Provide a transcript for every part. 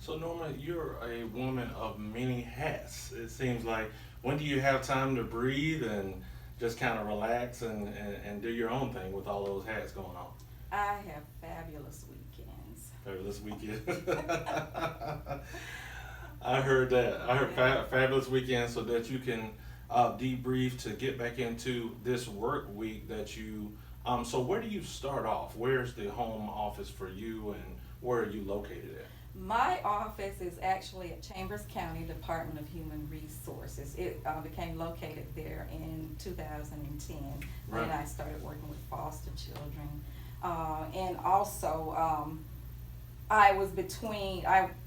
So Norma, you're a woman of many hats. It seems like when do you have time to breathe and just kind of relax and do your own thing with all those hats going on? I have fabulous weekends. Fabulous weekend. I heard that. I heard Yeah. fabulous weekend so that you can debrief to get back into this work week that you. So where do you start off? Where's the home office for you, and where are you located at? My office is actually at Chambers County Department of Human Resources. It became located there in 2010 when Right. I started working with foster children. And also, I was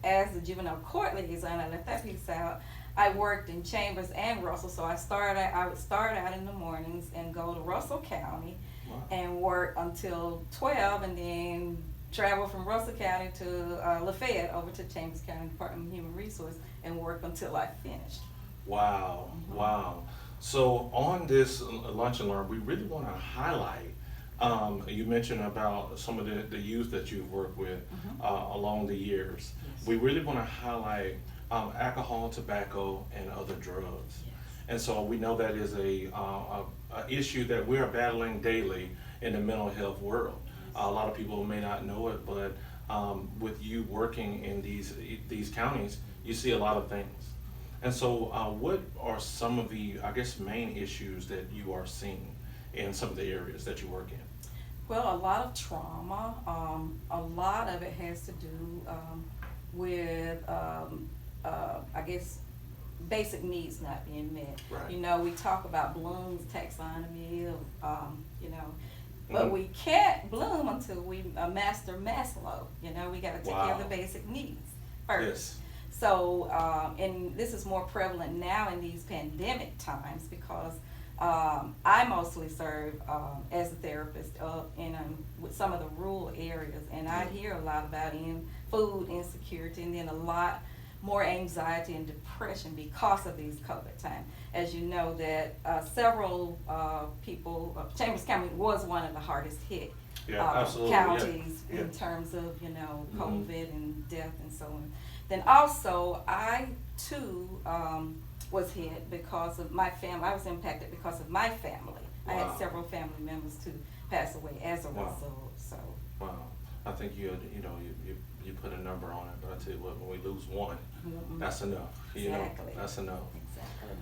as the juvenile court liaison, I left that piece out. I worked in Chambers and Russell, so I would start out in the mornings and go to Russell County Wow. and work until 12 and then travel from Russell County to Lafayette over to Chambers County Department of Human Resources and work until I finished. Wow, wow. So on this lunch and learn, we really want to highlight. You mentioned about some of the youth that you've worked with along the years. Yes. We really want to highlight alcohol, tobacco, and other drugs. Yes. And so we know that is a issue that we are battling daily in the mental health world. A lot of people may not know it, but with you working in these counties, you see a lot of things. And so, what are some of the, I guess, main issues that you are seeing in some of the areas that you work in? Well, a lot of trauma. A lot of it has to do with, I guess, basic needs not being met. Right. You know, we talk about Bloom's taxonomy of, but Mhm. we can't bloom until we master Maslow. You know, we got to take care of Wow. the basic needs first. Yes. So, and this is more prevalent now in these pandemic times because I mostly serve as a therapist with some of the rural areas, and I hear a lot about food insecurity, and then a lot more anxiety and depression because of these COVID times. As you know, that several people, Chambers County was one of the hardest hit Yeah, absolutely. Yeah. counties Yeah. in terms of Mhm. COVID and death and so on. Then also, I too was hit because of my family. I was impacted because of my family. I Wow. had several family members to pass away as a Wow. result. So Wow. I think you put a number on it, but I tell you what, when we lose one, that's enough. You know, Exactly. that's enough. exactly.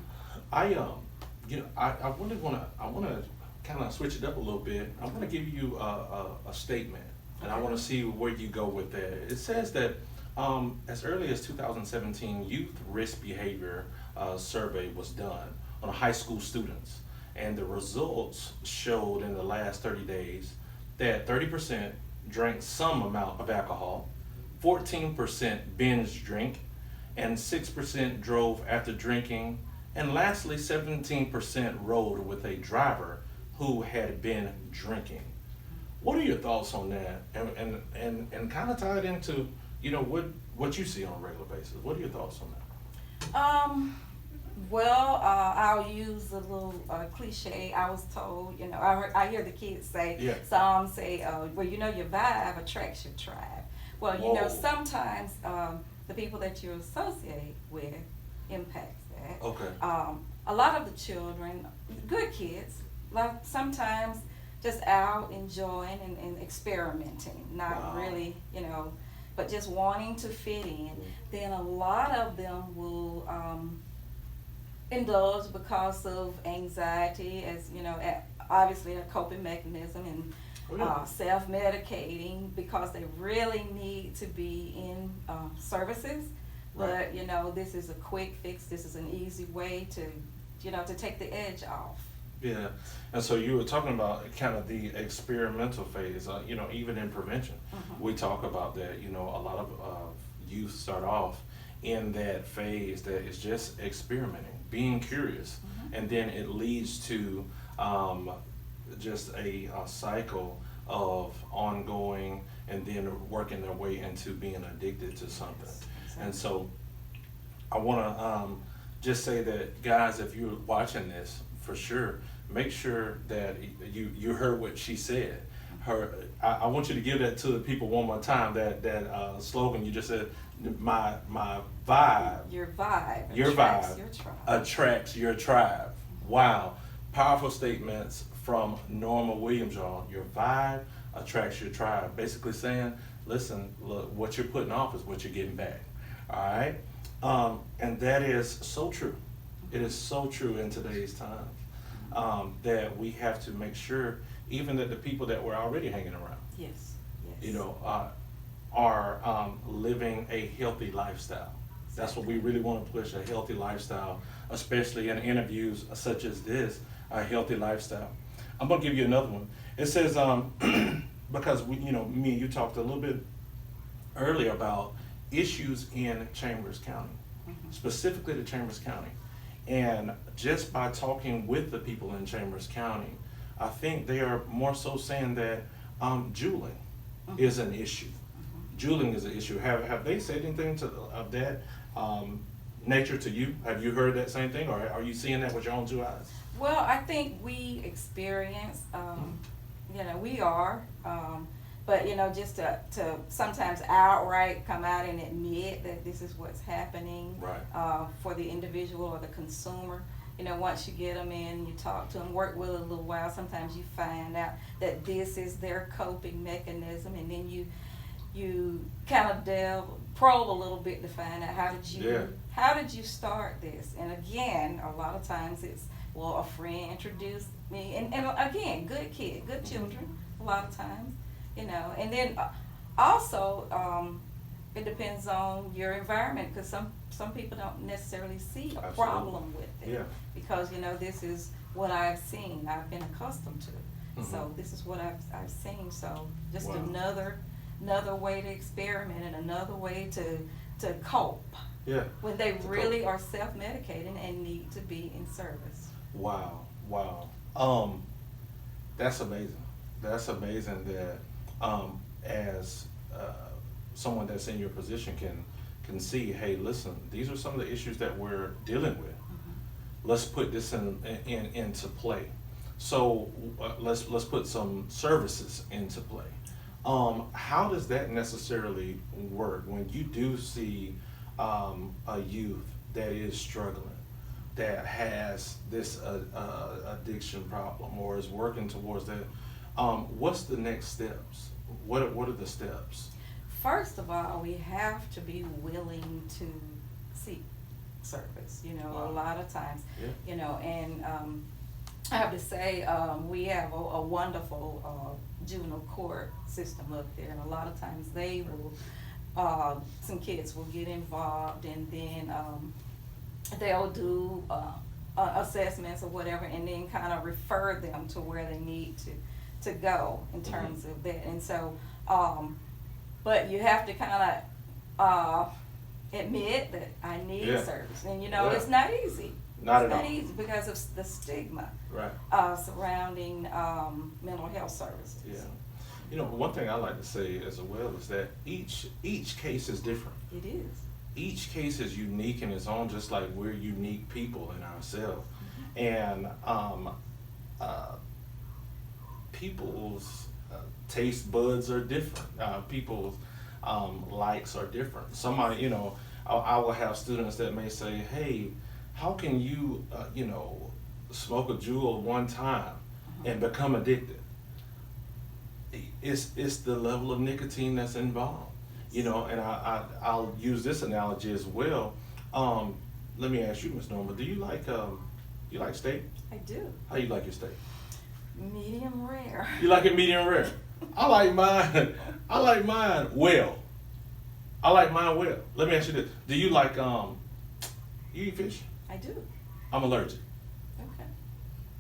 I really I wanna kind of switch it up a little bit. I want to give you a statement, and I Okay. want to see where you go with that. It says that as early as 2017, youth risk behavior survey was done on high school students, and the results showed in the last 30 days that 30% drank some amount of alcohol, 14% binge drink, and 6% drove after drinking, and lastly, 17% rode with a driver who had been drinking. What are your thoughts on that? And kind of tie it into, what you see on a regular basis. What are your thoughts on that? Well, I'll use a little cliche. I was told, I hear the kids say, Yeah. some say, well, your vibe attracts your tribe. Well, Whoa. sometimes the people that you associate with impacts that. Okay. A lot of the children, good kids, sometimes just out enjoying and experimenting, not Wow. really, but just wanting to fit in. Then a lot of them will indulge because of anxiety, as obviously a coping mechanism, and Oh, yeah. self-medicating because they really need to be in services. Right. But this is a quick fix. This is an easy way to take the edge off. Yeah, and so you were talking about kind of the experimental phase, even in prevention. Mhm. We talk about that, a lot of youth start off in that phase that is just experimenting, being curious, and then it leads to just a cycle of ongoing and then working their way into being addicted to something. Yes, And so I want to just say that, guys, if you're watching this, for sure, make sure that you heard what she said. I want you to give that to the people one more time. That slogan you just said. My vibe. Your vibe. Your attracts vibe your tribe. attracts your tribe. Wow, powerful statements from Norma Williams, y'all. Your vibe attracts your tribe. Basically saying, listen, look, what you're putting off is what you're getting back. All right, and that is so true. It is so true in today's times that we have to make sure, even that the people that we're already hanging around, Yes. Yes. you know, are living a healthy lifestyle. That's what we really want to push, a healthy lifestyle, especially in interviews such as this, a healthy lifestyle. I'm gonna give you another one. It says, because we, me and you talked a little bit earlier about issues in Chambers County, specifically the Chambers County. And just by talking with the people in Chambers County, I think they are more so saying that juuling is an issue. Juuling is an issue. Have they said anything of that nature to you? Have you heard that same thing, or are you seeing that with your own two eyes? Well, I think we experience, we are, but just to sometimes outright come out and admit that this is what's happening, Right. For the individual or the consumer. Once you get them in, you talk to them, work with them a little while, sometimes you find out that this is their coping mechanism, and then you kind of probe a little bit to find out how did you start this? And again, a lot of times it's, well, a friend introduced me, and again, good kid, good children, a lot of times, and then also it depends on your environment, because some people don't necessarily see a Absolutely. problem with it, Yeah. because this is what I've seen, I've been accustomed to, so this is what I've seen, so just Wow. another way to experiment and another way to cope. Yeah. When they To really cope. are self-medicating and need to be in service. Wow. That's amazing. That's amazing that as someone that's in your position can see, hey, listen, these are some of the issues that we're dealing with. Let's put this into play. So let's put some services into play. How does that necessarily work when you do see a youth that is struggling, that has this addiction problem or is working towards that? What's the next steps? What are the steps? First of all, we have to be willing to seek service, Wow. a lot of times, Yeah. and I have to say, we have a wonderful juvenile court system up there, and a lot of times they will, some kids will get involved, and then they'll do assessments or whatever, and then kind of refer them to where they need to go in terms of that. And so, but you have to kind of admit that I need Yeah. service, and Yeah. it's not easy. Not It's at not all. easy because of the stigma Right. surrounding mental health services. Yeah. One thing I like to say as well is that each case is different. It is. Each case is unique in its own, just like we're unique people in ourselves. And people's taste buds are different. People's likes are different. Somebody, I will have students that may say, hey, how can you, smoke a jewel one time and become addicted? It's the level of nicotine that's involved, and I'll use this analogy as well. Let me ask you, Ms. Norma, do you like steak? I do. How you like your steak? Medium rare. You like it medium rare? I like mine well. I like mine well. Let me ask you this. Do you like, you eat fish? I do. I'm allergic. Okay.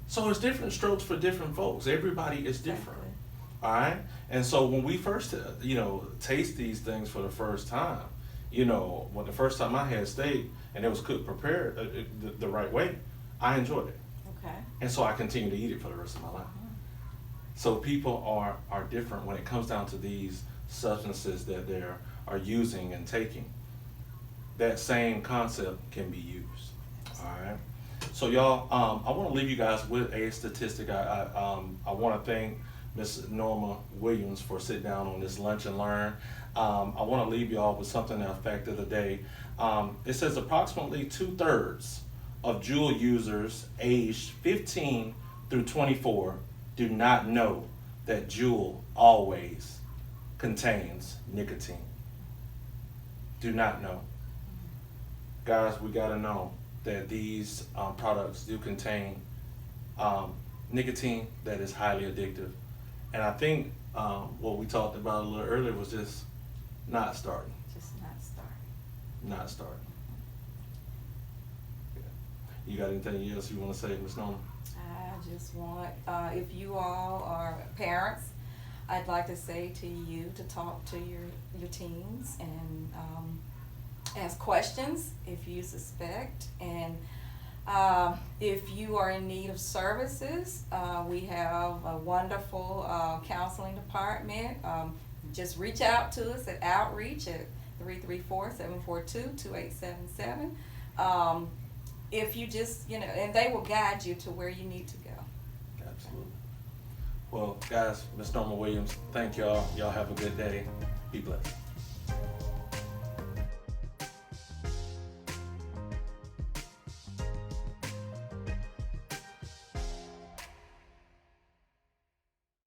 So it's different strokes for different folks. Everybody is different. Exactly. All right? And so when we first, taste these things for the first time, when the first time I had steak and it was prepared the right way, I enjoyed it. Okay. And so I continue to eat it for the rest of my life. So people are different when it comes down to these substances that they are using and taking. That same concept can be used. All right. So y'all, I want to leave you guys with a statistic. I want to thank Miss Norma Williams for sitting down on this Lunch and Learn. I want to leave you all with something that affected the day. It says approximately 2/3 of Juul users aged 15 through 24 do not know that Juul always contains nicotine. Do not know. Guys, we gotta know that these products do contain nicotine that is highly addictive. And I think what we talked about a little earlier was just not starting. Just not starting. Not starting. Yeah. You got anything else you want to say, Ms. Norma? I just want, if you all are parents, I'd like to say to you to talk to your teens and ask questions if you suspect. And if you are in need of services, we have a wonderful counseling department. Just reach out to us at Outreach at 334-742-2877. If you just, and they will guide you to where you need to go. Absolutely. Well, guys, Ms. Norma Williams, thank y'all. Y'all have a good day. Be blessed.